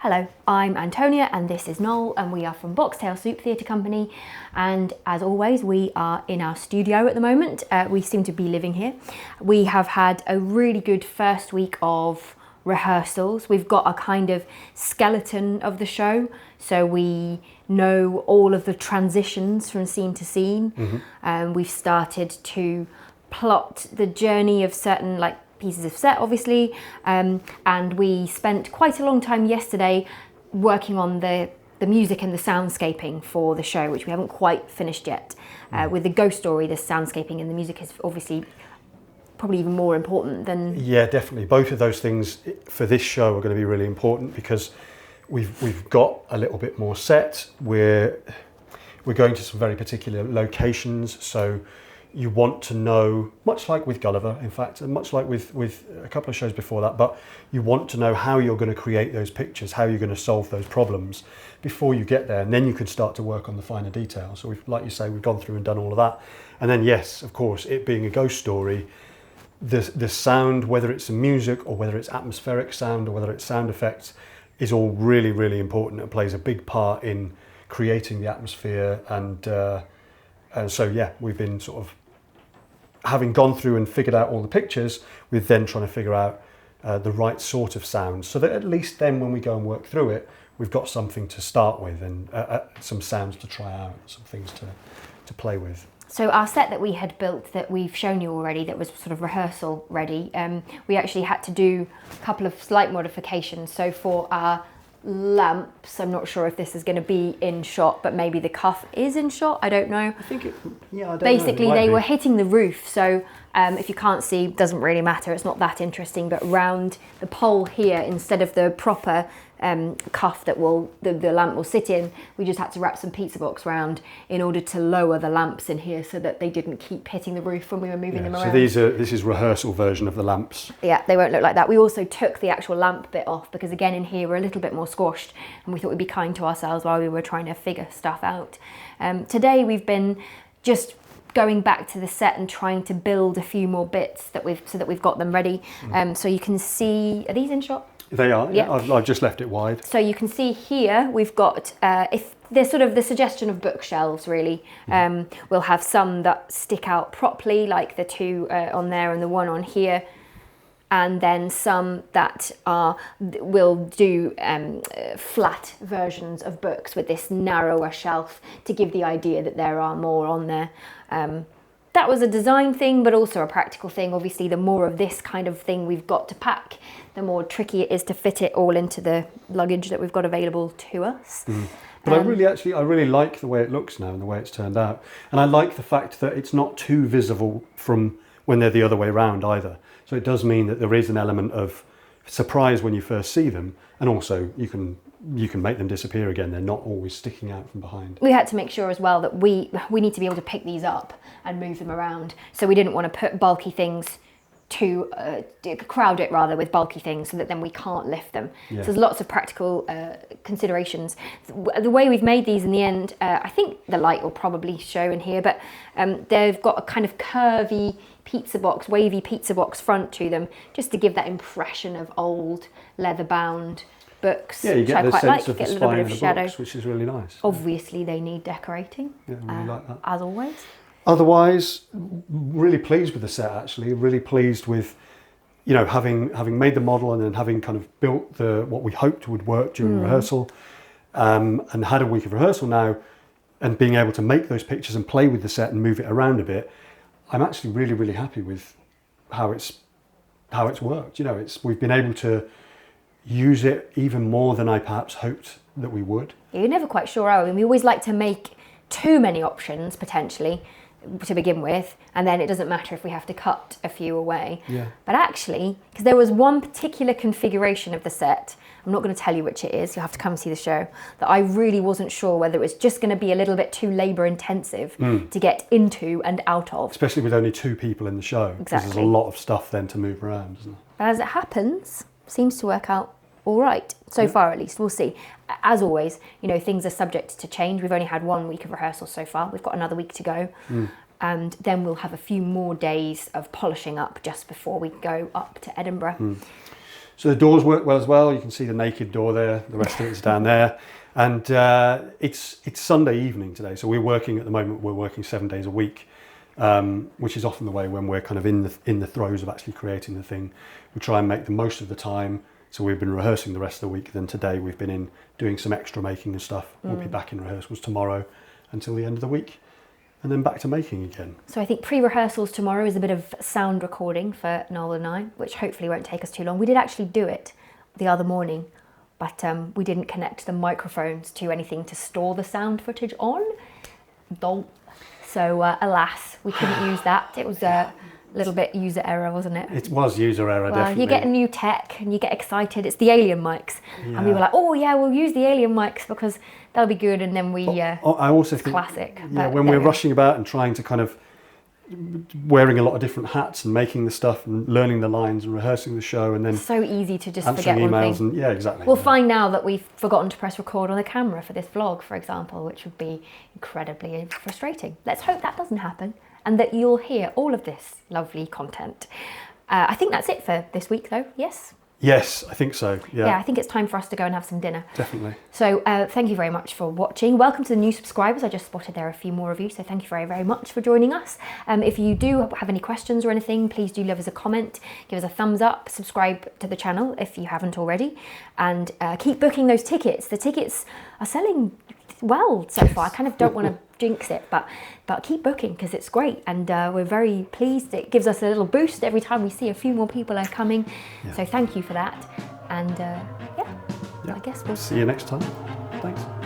Hello, I'm Antonia and this is Noel, and we are from Boxtail Soup Theatre Company, and as always we are in our studio at the moment. We seem to be living here. We have had a really good first week of rehearsals. We've got a kind of skeleton of the show, so we know all of the transitions from scene to scene. We've started to plot the journey of certain pieces of set, obviously, and we spent quite a long time yesterday working on the music and the soundscaping for the show, which we haven't quite finished yet. With the ghost story, the soundscaping and the music is obviously probably even more important than... Yeah, definitely. Both of those things for this show are going to be really important because we've got a little bit more set. We're going to some very particular locations, so you want to know, much like with Gulliver, in fact, and much like with a couple of shows before that, but you want to know how you're going to create those pictures, how you're going to solve those problems before you get there, and then you can start to work on the finer details. So we've, like you say, we've gone through and done all of that. And then yes, of course, it being a ghost story, the sound, whether it's the music or whether it's atmospheric sound or whether it's sound effects, is all really, really important and plays a big part in creating the atmosphere. And so yeah, we've been sort of, having gone through and figured out all the pictures, we're then trying to figure out the right sort of sound, so that at least then when we go and work through it, we've got something to start with and some sounds to try out, some things to play with. So our set that we had built, that we've shown you already, that was sort of rehearsal ready, we actually had to do a couple of slight modifications. So for our lamps, I'm not sure if this is going to be in shot, but maybe the cuff is in shot, I don't know. I think it, yeah, I don't Basically, know. they were hitting the roof, so if you can't see, doesn't really matter, it's not that interesting, but round the pole here, instead of the proper cuff that the lamp will sit in, we just had to wrap some pizza box round in order to lower the lamps in here so that they didn't keep hitting the roof when we were moving them around. So this is rehearsal version of the lamps. Yeah, they won't look like that. We also took the actual lamp bit off because again in here we're a little bit more squashed, and we thought we'd be kind to ourselves while we were trying to figure stuff out. Today we've been just going back to the set and trying to build a few more bits so that we've got them ready. So you can see, are these in shot? They are, yeah. I've just left it wide. So you can see here we've got, if there's sort of the suggestion of bookshelves really. We'll have some that stick out properly, like the two on there and the one on here, and then some that will do flat versions of books with this narrower shelf to give the idea that there are more on there. That was a design thing, but also a practical thing. Obviously, the more of this kind of thing we've got to pack, the more tricky it is to fit it all into the luggage that we've got available to us. But I really like the way it looks now and the way it's turned out. And I like the fact that it's not too visible from when they're the other way around either. So it does mean that there is an element of surprise when you first see them, and also you can make them disappear again. They're not always sticking out from behind. We had to make sure as well that we need to be able to pick these up and move them around. So we didn't want to put bulky things to crowd it rather with bulky things so that then we can't lift them. Yeah. So there's lots of practical considerations. The way we've made these in the end, I think the light will probably show in here, but they've got a kind of curvy pizza box, wavy pizza box front to them, just to give that impression of old leather bound books. Yeah, you get the sense of the get a little spine bit of of the shadow. books, which is really nice. Obviously they need decorating, yeah, I really like that. as always. Otherwise, really pleased with the set actually, really pleased with, you know, having made the model and then having kind of built what we hoped would work during rehearsal, and had a week of rehearsal now, and being able to make those pictures and play with the set and move it around a bit. I'm actually really, really happy with how it's worked. You know, we've been able to use it even more than I perhaps hoped that we would. You're never quite sure, are we? We always like to make too many options potentially to begin with, and then it doesn't matter if we have to cut a few away. Yeah. But actually, because there was one particular configuration of the set, I'm not going to tell you which it is, you'll have to come see the show, that I really wasn't sure whether it was just going to be a little bit too labour intensive to get into and out of. Especially with only 2 people in the show. Exactly. There's a lot of stuff then to move around, isn't there? But as it happens, seems to work out all right, so far at least. We'll see. As always, you know, things are subject to change. We've only had 1 week of rehearsal so far. We've got another week to go. And then we'll have a few more days of polishing up just before we go up to Edinburgh. So the doors work well as well. You can see the naked door there. The rest of it's down there. And it's Sunday evening today, so we're working at the moment. We're working 7 days a week, which is often the way when we're kind of in the throes of actually creating the thing. We try and make the most of the time. So we've been rehearsing the rest of the week. Then today we've been in doing some extra making and stuff. We'll be back in rehearsals tomorrow until the end of the week, and then back to making again. So I think pre-rehearsals tomorrow is a bit of sound recording for Noel and I, which hopefully won't take us too long. We did actually do it the other morning, but we didn't connect the microphones to anything to store the sound footage on. So alas, we couldn't use that. It was a little bit user error, wasn't it? It was user error, well, definitely. You get a new tech and you get excited. It's the alien mics. Yeah. And we were like, oh yeah, we'll use the alien mics because that'll be good. And then we, I also think, classic. Yeah, when we're rushing about and trying to kind of wearing a lot of different hats and making the stuff and learning the lines and rehearsing the show, and then so easy to just answering forget emails one thing. And yeah, exactly. We'll find now that we've forgotten to press record on the camera for this vlog, for example, which would be incredibly frustrating. Let's hope that doesn't happen and that you'll hear all of this lovely content. I think that's it for this week though, yes? Yes, I think so, yeah. Yeah, I think it's time for us to go and have some dinner. Definitely. So thank you very much for watching. Welcome to the new subscribers. I just spotted there are a few more of you, so thank you very, very much for joining us. If you do have any questions or anything, please do leave us a comment, give us a thumbs up, subscribe to the channel if you haven't already, and keep booking those tickets. The tickets are selling well so far. I kind of don't want to jinx it, but keep booking because it's great, and we're very pleased. It gives us a little boost every time we see a few more people are coming. Yeah. So thank you for that, and yeah, I guess we'll see you next time. Thanks.